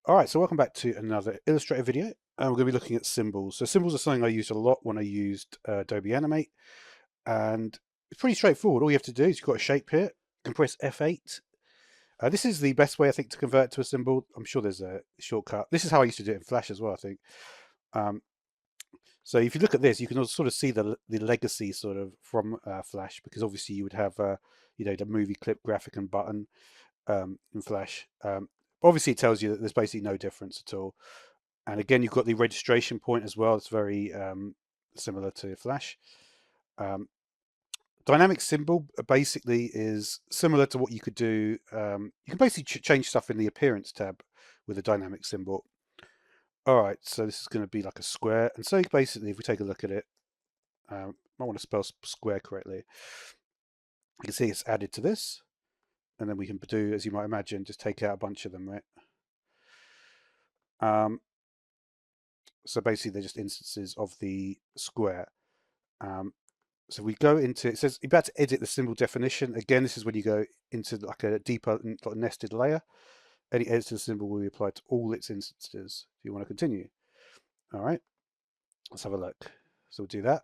All right, so welcome back to another Illustrator video. We're going to be looking at symbols. So symbols are something I used a lot when I used Adobe Animate, and it's pretty straightforward. All you have to do is you've got a shape here, you can press F8. This is the best way, I think, to convert to a symbol. I'm sure there's a shortcut. This is how I used to do it in Flash as well, I think. Um, so if you look at this, you can also sort of see the legacy sort of from Flash, because obviously you would have, the movie clip graphic and button in Flash. Obviously, it tells you that there's basically no difference at all. And again, you've got the registration point as well. It's very similar to Flash. Um, dynamic symbol basically is similar to what you could do. You can basically change stuff in the appearance tab with a dynamic symbol. All right, so this is going to be like a square. And so basically, if we take a look at it, I want to spell square correctly. You can see it's added to this. And then we can do, as you might imagine, just take out a bunch of them, right? So basically, they're just instances of the square. So we go into, it says you're about to edit the symbol definition. Again, this is when you go into like a deeper like nested layer. Any edits to the symbol will be applied to all its instances. Do you want to continue? All right, let's have a look. So we'll do that.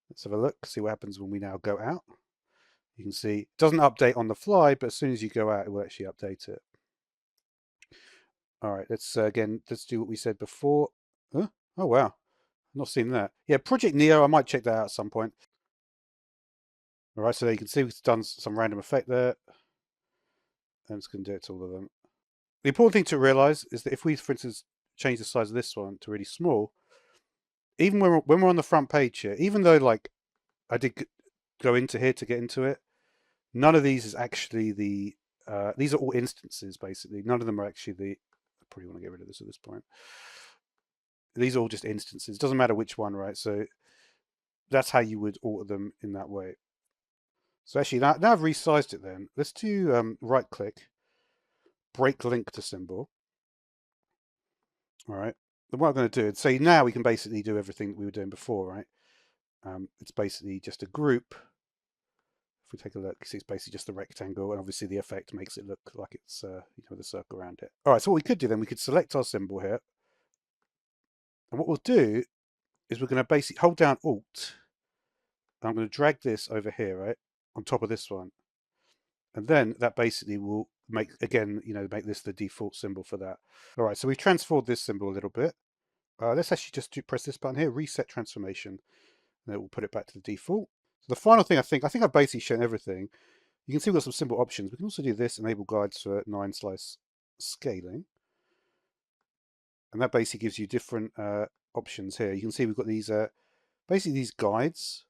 Let's have a look, see what happens when we now go out. You can see it doesn't update on the fly, but as soon as you go out, it will actually update it. All right, let's let's do what we said before. Huh? Oh, wow. Not seen that. Yeah, Project Neo, I might check that out at some point. All right, so you can see we've done some random effect there. And it's going to do it to all of them. The important thing to realize is that if we, for instance, change the size of this one to really small, even when we're on the front page here, even though like I did go into here to get into it, none of these is actually these are all instances basically. None of them are actually I probably want to get rid of this at this point. These are all just instances. It doesn't matter which one, right? So that's how you would alter them in that way. So actually, now I've resized it then. Let's do right click, break link to symbol. All right. Then what I'm going to do is say now we can basically do everything that we were doing before, right? It's basically just a group. If we take a look, see it's basically just a rectangle, and obviously the effect makes it look like it's with a circle around it. All right. So what we could do then, we could select our symbol here, and what we'll do is we're going to basically hold down Alt, and I'm going to drag this over here, right, on top of this one, and then that basically will make make this the default symbol for that. All right. So we've transformed this symbol a little bit. Let's actually just press this button here, reset transformation, and it will put it back to the default. So the final thing I think I've basically shown everything. You can see we've got some simple options. We can also do this, enable guides for 9-slice scaling. And that basically gives you different options here. You can see we've got these, basically these guides.